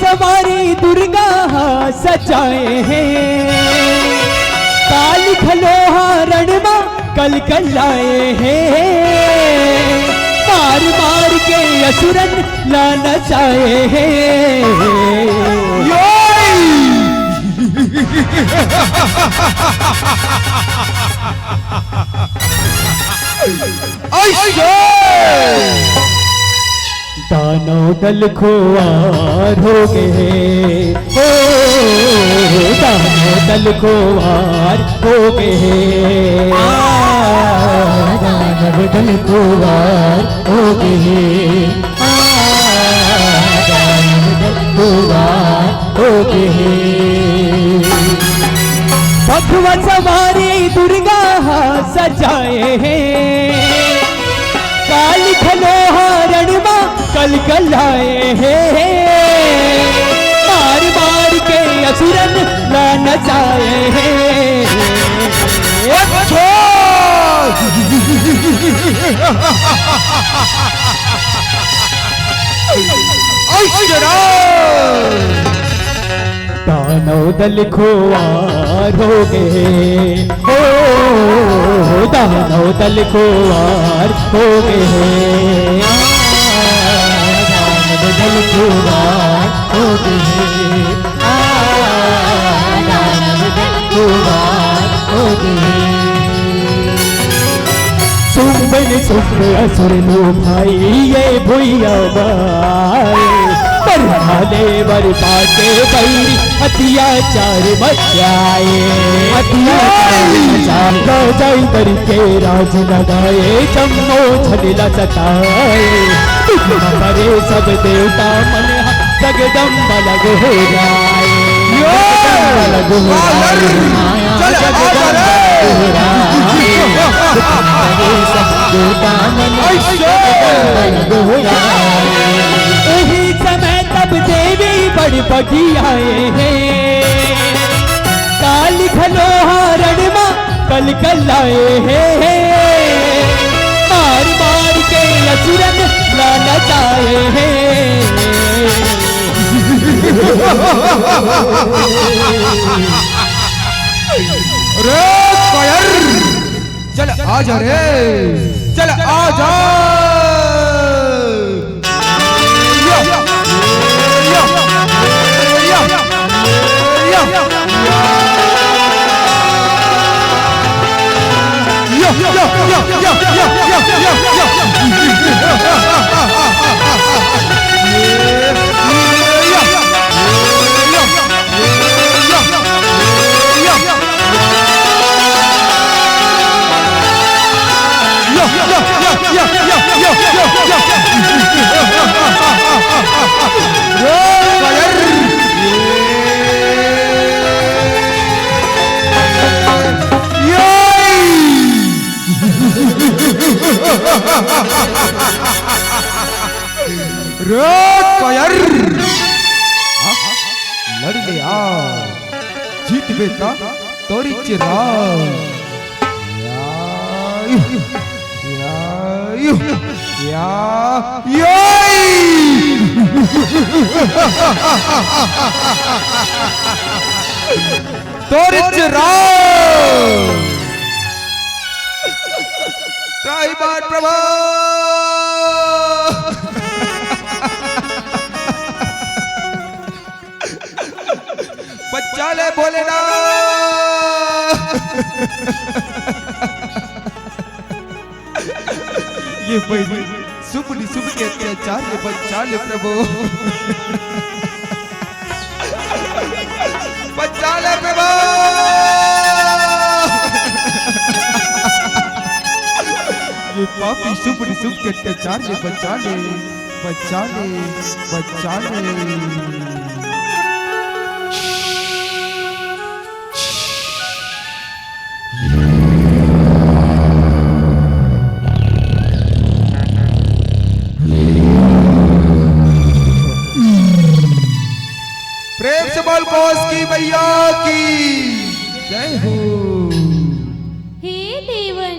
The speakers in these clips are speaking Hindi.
सवारी दुर्गा सजाए हैं, काली खलोहा रणमा कल कल लाए हैं, मार मार के असुरन ला नचाए हैं। दानव दल खुआर हो गए, ओ दानव दल खुआर हो गए, दानव दल खुआर हो गए, दानव दल खुआर हो गए। भगवा सवारी दुर्गा सजाए हैं, काली खलोहा रणमा कल कल आए हैं, मार मार के असुरन ला नचाए हैं। दानव दल खुआर हो गए, ओ दानव दल खुआर हो गए, दानव दल खुआर हो गए, दानव दल खुआर हो गए। सुंबन सुंब असुर लो भाई ये भुइया मारे, बरहाले बरपा के बैरी अत्याचार मचाए, अत्याचार जाई कर के राज लगाए, जम्मो झगड़ा सताए, मरे सब देवता मन जगदम्ब लग हो जाए, लग हो जाए, सब देवता मन लग हो जाए। यही समय तब देवी बड़ी बगी आए हैं, काली खलोहा रणमा कल कल आए हैं, मार मार के असुरन ला नचाए हैं। रे कायर, चल आजा रे, चल आजा। लड़ ले आ, जीत बेटा तोरी चिरा, तोरी चिरा त्राही बार प्रभा। बच्चा ले बोले ना ये पहली शुभ निशुभ के अत्याचार ने बच्चा ले प्रभु, बच्चा ले प्रभु। ये पापी शुभ निशुभ के अत्याचार ने बच्चा ले, बच्चा ले, बच्चा ले। प्रेम से बोल कौस की मैया की जय हो। हे देवन,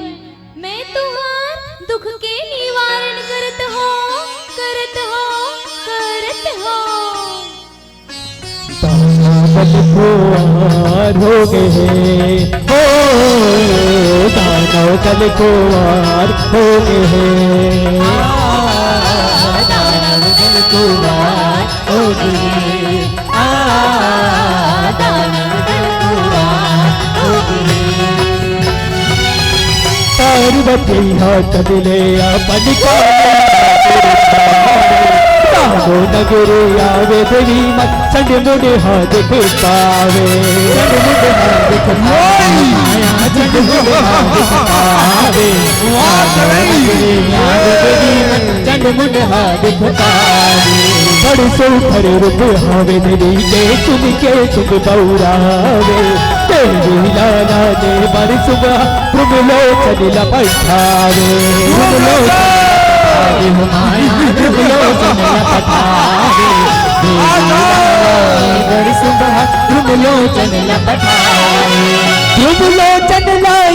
मैं तुहार दुख के निवारण करत हो, करत हो, करत हो। कल कुंवार हो गए हो, दानव कल कुंवार हो गए। दानव कल कुंवार हो गए, दानव कल कुंवार हो गए। पार्वती हाथ मिले अपन को नगर आवे देवी मत संग मुड़े हाथ पावे, संग मुड़े हाथ पावे, संग मुड़े हाथ पावे, संग मुड़े हाथ पावे। बड़ सुखर रूप हावे देवी के सुन के सुख बौरावे, देवी लाला ने बड़ सुबह तुम लो चलिला पठावे, तुम लो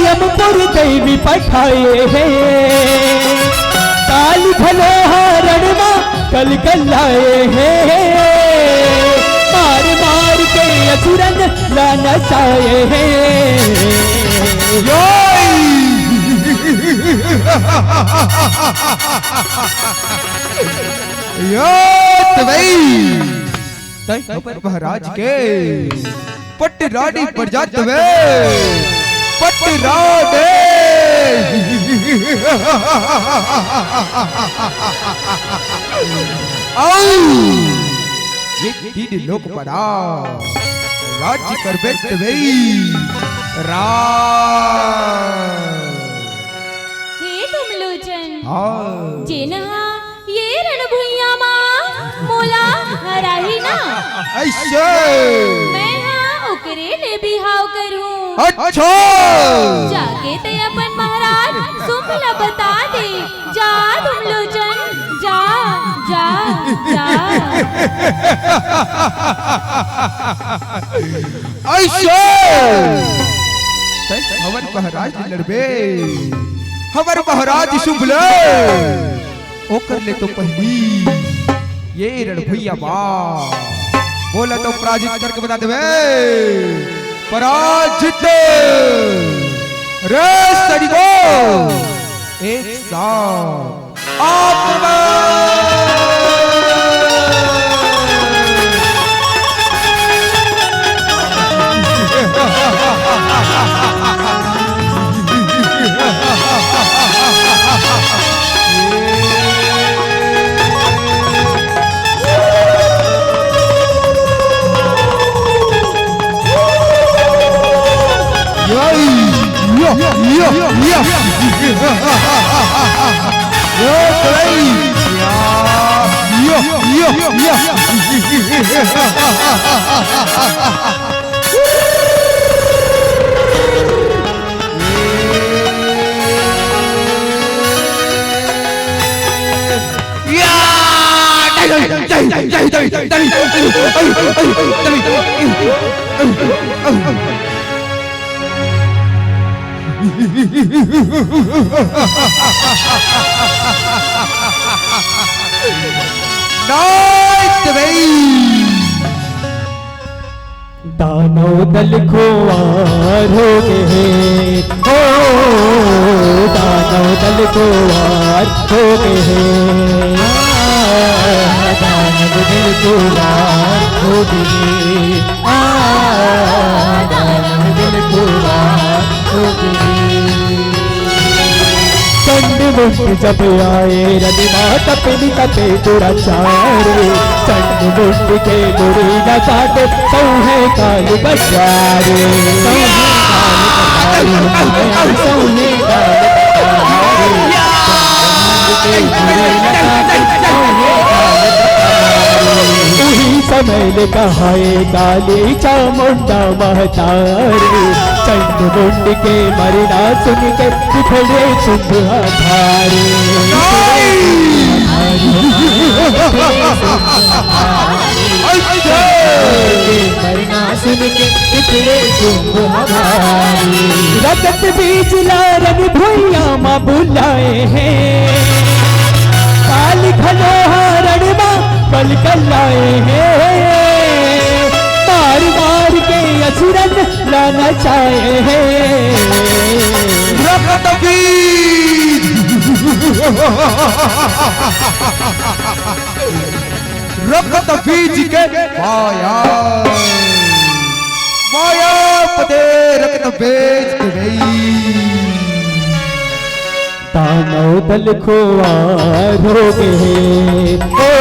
यमपुर देवी पठाए है, काल भलो हरणमा कल कलाए है, मार मार के असुरन लाना साए है। महाराज के पटरानी पर जाते हुए पटरानी ये तीन लोग पड़ा राज्य कर बैठते वही हे तुमलोचन हाँ जेनहा ये रणभुइया मां मोला हराही ना, ऐसे मैं हाँ ओकरे ले बिहाव करूं। अच्छा जाके ते अपन महाराज सुमला बता दे, जा तुमलोचन जा जा जा। ऐसे हवर महाराज लड़बे, हवर महाराज शुभ ले ओकर ले तो पहली ये रणभैया बा बोला तो पराजित करके बता दे पराजित रे सरिगो एक साथ आप दानव दल खुआर हो गए हो, दानव दल खुआर हो गए, दानव दल खुआर हो गए, दानव दल खुआर हो गए। चंड मुंड जब आए रनिमा तपनी तपे दुराचारे, चंड मुंड के बुरी न काटे सौहे काल बचारे, सौहे काल समय ले कहाए काली चामुंडा महतारे, चंड मुंड के मरना सुन के बिखरे सुध धारे, मरना सुन के बिखरे सुध धारे। रगत बीज लारन भुइया माँ बुलाए हैं, काली घनो हरण माँ कल कल आए हैं, मार मार असुरन लाना चाहे हैं। रक्त बीज रक्त बीज के माया माया पते रक्त बेच गई। दानव दल खुआर हो गए, ओ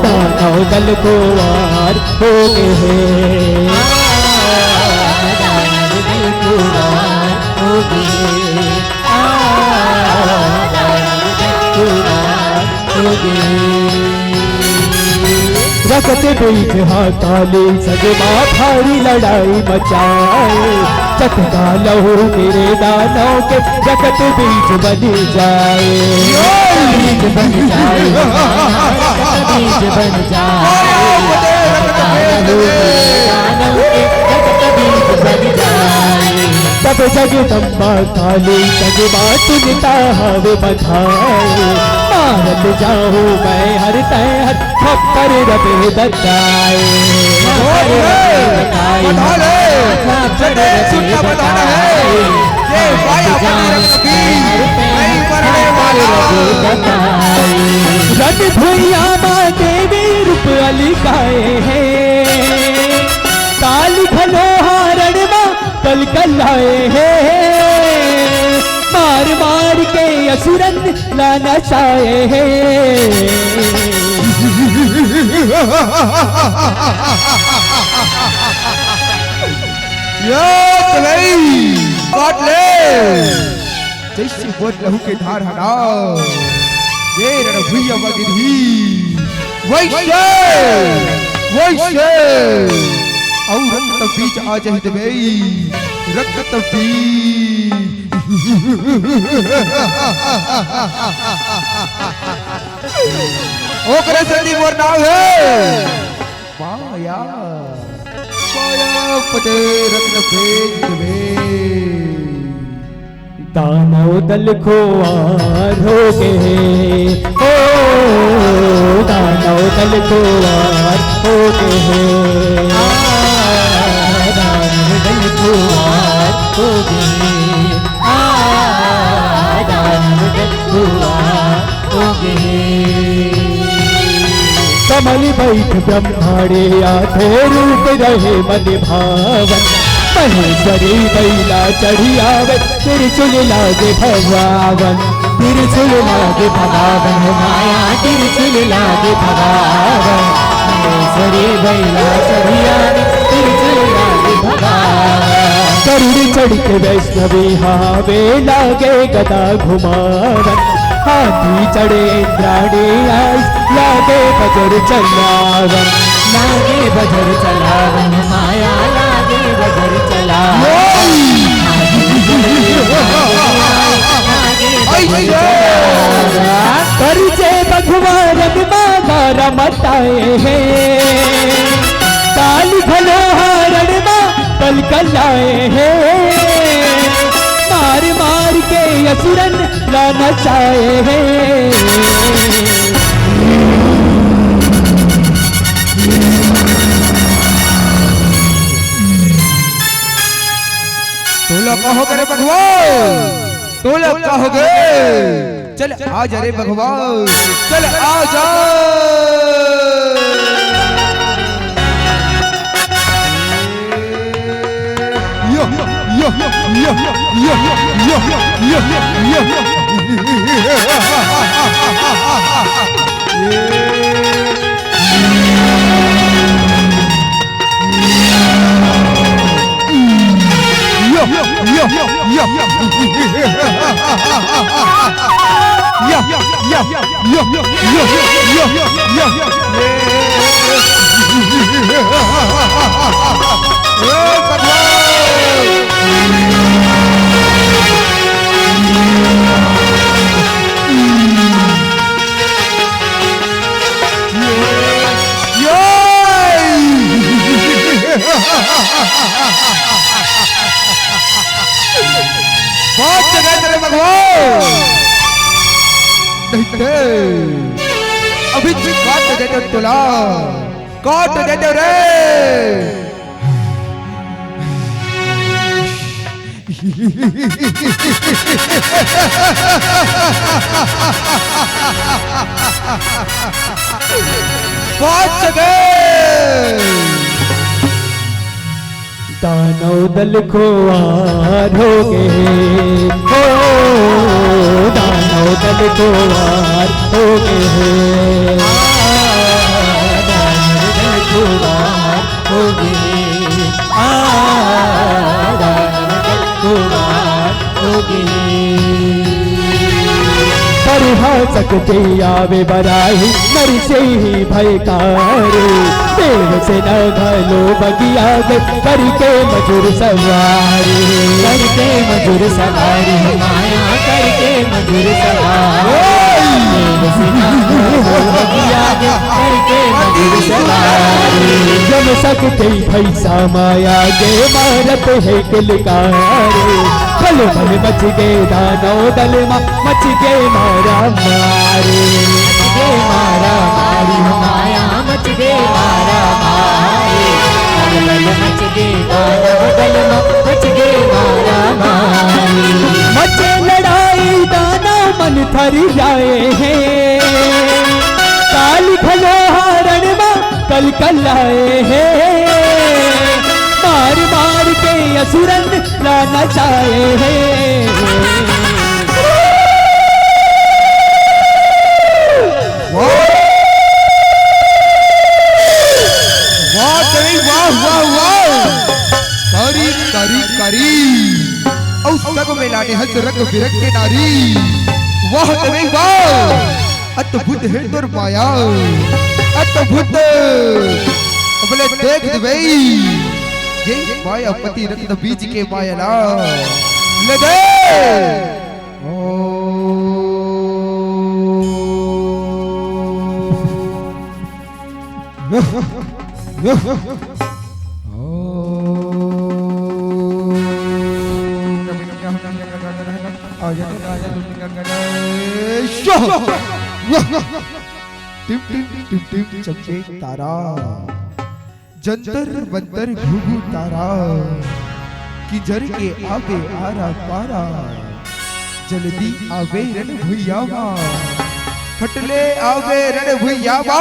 दानव दल खुआर हो गए, दानव दल खुआर हो गए, दानव दल खुआर हो गए। रगत बीच हाथाले सगमा भारी लड़ाई मचाए, चटका लहू मेरे दानों के रगत बीच बन जाए, बीज बन जाए, बीज बन जाए, दानों के रगत बीज बन जाए। तब जगदम्बा काली सगमा सुनता हवे बधाए, मारत जाऊं मैं हर तय थप्पड़ रबे दत्ताए, रन भुइया माँ देवी रूप अलिकाए हैं, काल भलो हारण माँ पल कलाए हैं, मार मार के असुरन लाना चाहे हैं। काट ले जैसे बोल लहू के धार हटा, ये रणभुइया वगिरही वैसे वैसे और रक्त बीज आ जाए देवे रक्त बीज। ओकरे संदी मोर नाम है माया माया पते रत्न भेज देवे। दानव दल खुआर हो गए, ओ दानव दल खुआर हो गए, दानव दल खुआर हो गए, दानव दल खुआर हो गए। कमल बैठ ब्रह्माणे आधे रूप रहे मन भावन, महेश्वरी बैला चढ़ी आवे, तिरछुल लागे भगवान, तिरछुल लागे भगवान, माया तिरछुल लागे भगवान, महेश्वरी बैला चढ़ी आवे, तिरछुल लागे भगवान। करुण चढ़ के वैष्णवी हावे लागे गदा घुमावन, हाथी चढ़े इंद्राणी आइस लागे बजर चलावन, लागे बजर चलावन, माया लागे बजर चलावन, परिचे भगवान मागा रमताए हैं, काली भलो हारण माँ पल कलाए हैं, मार मार के असुरन लाना चाहे हैं। तो लोग कहोगे रे भगवान, तो लोग कहोगे चल आ जा रे भगवान, चल आ जा। यो यो यो यो यो यो यो बहुत जगह तेरे भगवान अभी काट देते तुला, काट देते रे। पहुंच गए। दानव दल को वार हो गए, हो दानव दल को वार हो गए, दानव दल को वार हो गए, दानव दल को वार हो गए। परिहा सकते आवे बराही नर से ही भयकारे, देव से न घलो बगिया करके मजूर सवारी, करके मजूर सवारी माया करके मजूर सवारी, देव से न घलो बगिया करके मजूर सवारी। जम सकते भैसा माया के मारत है किलकारे, खल भल मच गए दानव दल मच गए मारा मारी, मच गए मारा मारी माया मच गए मारा मारी, दल मच गए दानव दल मच गए मारा मारी। मचे लड़ाई दानव मन थर जाए हैं, काल खलो हरण कल कल आए हैं, मार मार के असुरन लाना चाहे हैं। मिलाने हंस रंग बिरंग के नारी, वाह तवे वाह अद्भुत है तुर माया, अद्भुत बोले देख दे ये माया पति रत्न बीज के माया ला ले दे। टिम टिम टिम टिम चमके तारा, जंतर बंतर घुघु तारा, कि जर के आगे आरा पारा, जल्दी आवे रण भुइयावा, फटले आवे रण भुइयावा।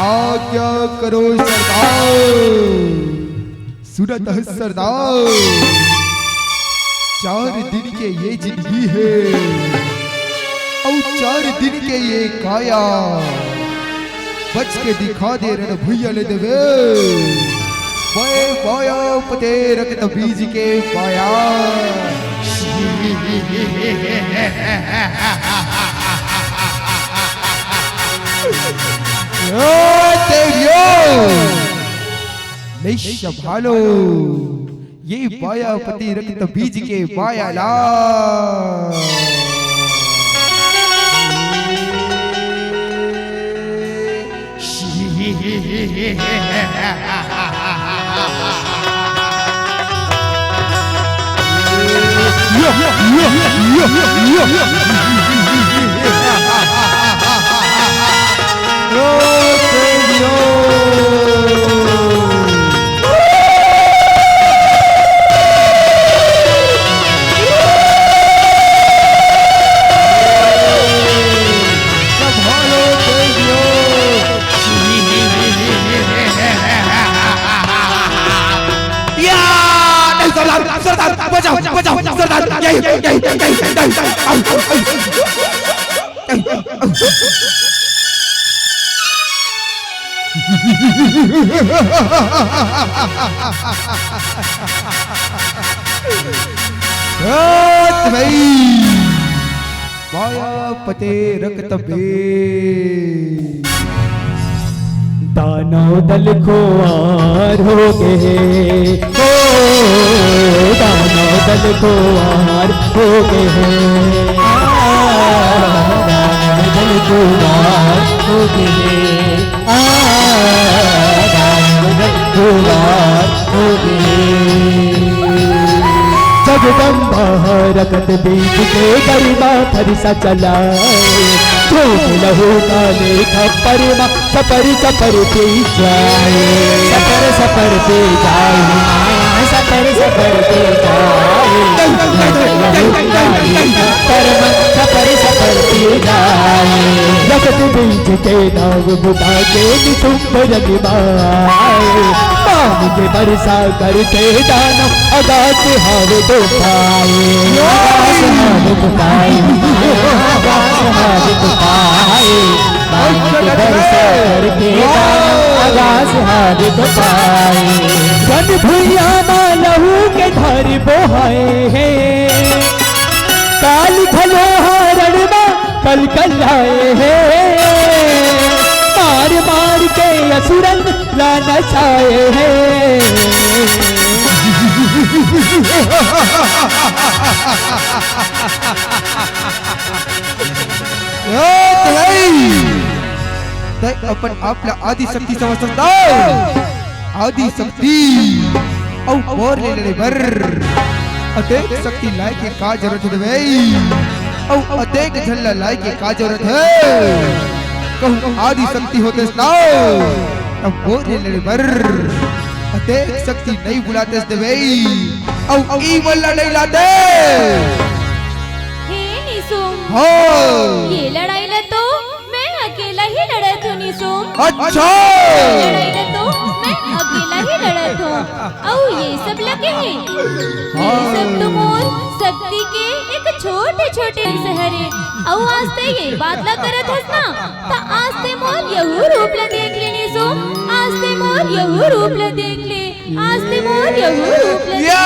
आज्ञा करो सरदार, सुनत है सरदार, 4 दिन के ये जिंदगी है और 4 दिन के ये काया, बच के दिखा दे रण भुइया ले देवे, बोए बोया पते रक्त बीज के पाया। नहीं संभालो ये पाया पति रक्त बीज के पाया ला। पते रक्त दानव दल को वार हो गए, हो दानव दल को वार हो गए, दानव दल को वार हो गए, दानव दल को वार हो गए। जगदम्बा रखत बीच के गरिमा फरिसा चलाए धूप लहू काले खप्पर माँ सपर सपर पे जाए सपर सपर पे जाए सपर सपर पे जाए लहू काले खप्पर माँ सपर सपर पे जाए रखत बीच के नाव बुता के निशुंभ रगमाए पानी के बरसा करते दानो आकाश हावे तो पाए आकाश हावे तो पाए आकाश हावे तो पाए पानी के बरसा करते दानो आकाश हावे तो पाए रन भुइया लहू के धार बोहाए हैं काल खलो हरण कल कल आए हैं मार मार के असुरन लाना चाहे हैं अपन आपला आदि शक्ती समजता आदि शक्ती और ले बर अतेक शक्ती लाए के का जरूरत है भाई और अतेक झल्ला लाए के का जरूरत है कहूँ आदि शक्ति होते अब बोल ले बर अतेक शक्ति नहीं बुलाते भाई और ई वल्ला नहीं लाते हे निसुम हो ये लड़ाई ल तो मैं अकेला ही लड़त हूँ निसुम अच्छा लड़ाई ल तो मैं अकेला ही लड़त हूँ और ये सब लगे हैं ये सब तो मोर शक्ति के एक छोटे छोटे सहरे और आज ते ये बात ला करत हस ना ता आज ते मोर यहू रूप ला देख ले निसुम आज ते मोर यहू रूप ला देख ले आज ते मोर यहू रूप ला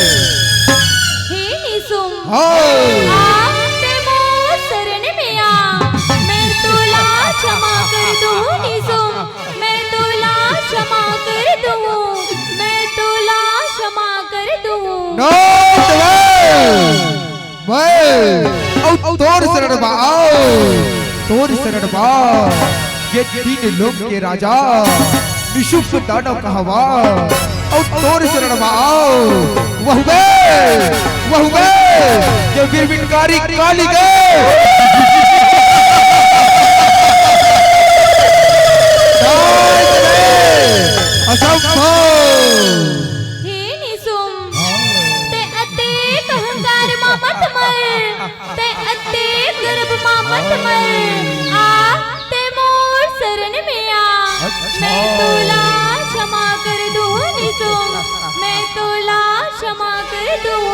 हे निसुम आते मोर शरण में आ मैं तोला क्षमा कर दूं निसुम मैं तोला क्षमा कर दूं मैं तोला क्षमा कर दूं तोर शरण बा ये तीन लोक के राजा निशुंभ दानव कहवा और तोर शरण बा वह वे जो वीरविनकारी काली गे हे निसुम ते अतेक अहंकार मा मत मर ते अतेक गर्भ मा मत मर आ ते मोर शरण में आ मैं तोला क्षमा कर दूं निसुम मैं तोला क्षमा कर दूं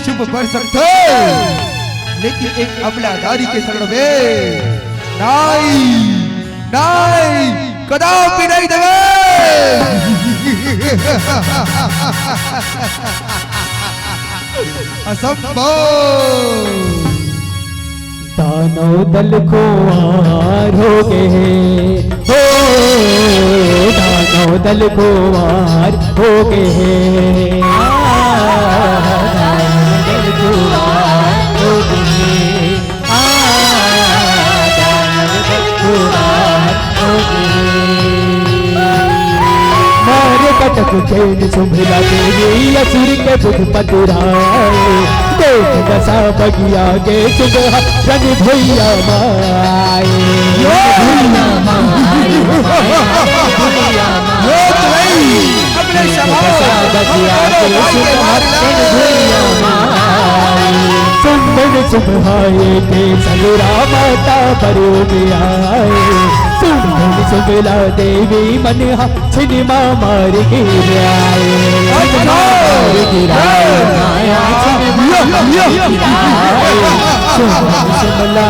शुभ पर सकते लेकिन एक अमलादारी के शरण में नहीं कदापि नहीं देवे असंभव दानव दल को वार हो गए हो दानव दल को वार हो गए दानव दल को वार हो गए दानव दल को वार हो गए मारे कटक चैन सुंभला देवी असुर के बुध पतुराए देख दशा बगिया के सुबह रन भैया माए दशा बगिया के सुबह रन भैया माए सुंदर सुबहाए के सलुरा माता परो में आए सुंदर सुबला देवी मनहा छिनमा मार गिराए मार गिराए माया छिनमा सुमला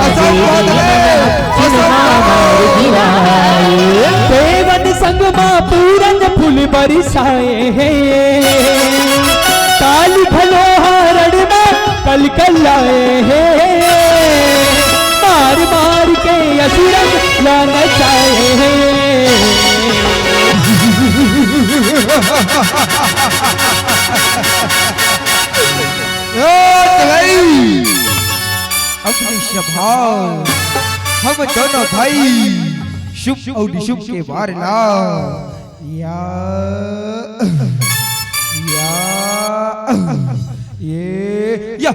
देवन संग मां पूरन फूल बरसाए हैं काल भलो हरण में कल कल आए हैं मार मार के असुरन लाना चाहे हैं हाल हम दोनों भाई शुभ और निशुभ के वारला या ये या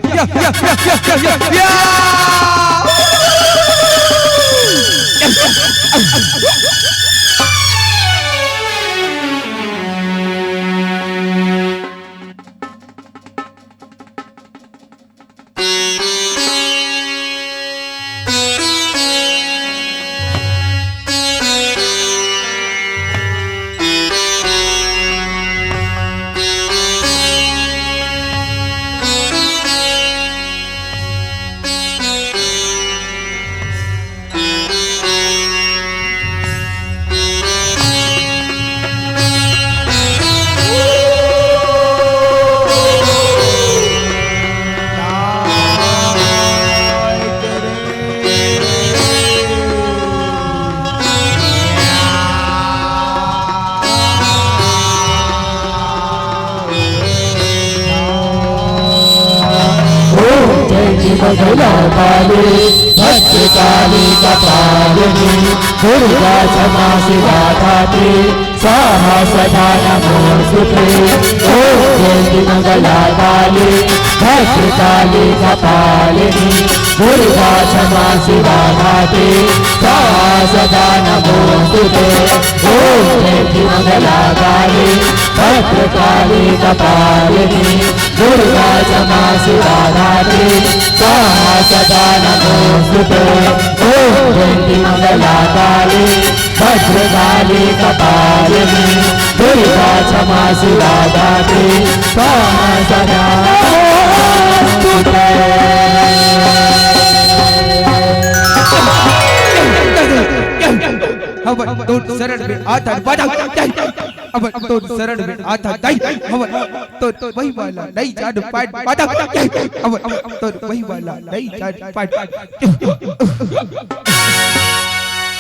बगला काली भद्रकाली कपालिनी दुर्गा क्षमा शिवा धात्री स्वाहा सदा नमोस्तुते। ओम जय मंगला काली भद्रकाली कपालिनी दुर्गा क्षमा शिवा धात्री स्वाहा सदा नमोस्तुते। ओम जय मंगला काली भद्रकाली कपालिनी दुर्गा क्षमा शिवा धात्री स्वाहा सदा नमोस्तुते। ओम जय मंगला काली भद्रकाली कपालिनी दुर्गा क्षमा शिवा धात्री स्वाहा सदा नमोस्तुते। हवन तो शरण में आता बाजा हवन तो शरण में आता दाई हवन तो वही वाला नहीं जान पाट बाजा हवन तो वही वाला नहीं जान पाट।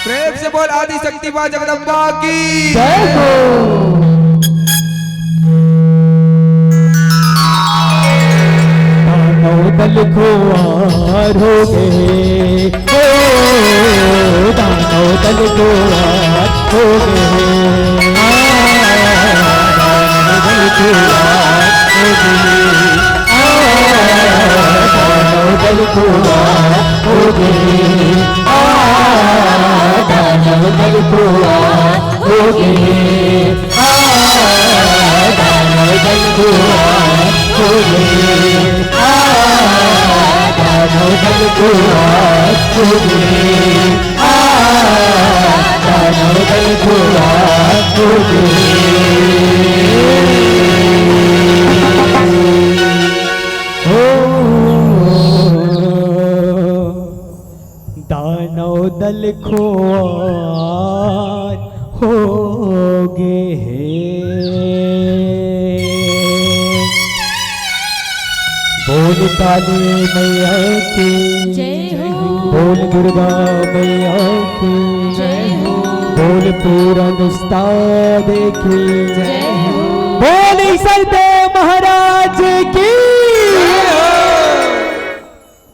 प्रेम से बोल आदि शक्ति मां जगदम्बा की जय हो। दानव दल को आर हो गए, दानव दल को आर हो गए, दानव दल को आर हो गए, दानव दल को आर हो गए, दानव दल को आर हो गए, दानव दल को आर हो गए, दानव दल को आर हो गए, दानव दल को आर हो गए। दानव दल को आर हो गए। बोल काली मैया की जय हो। बोल दुर्गा मैया की जय हो। बोल पूरन उस्ताद की जय हो। बोल सरदेव महाराज की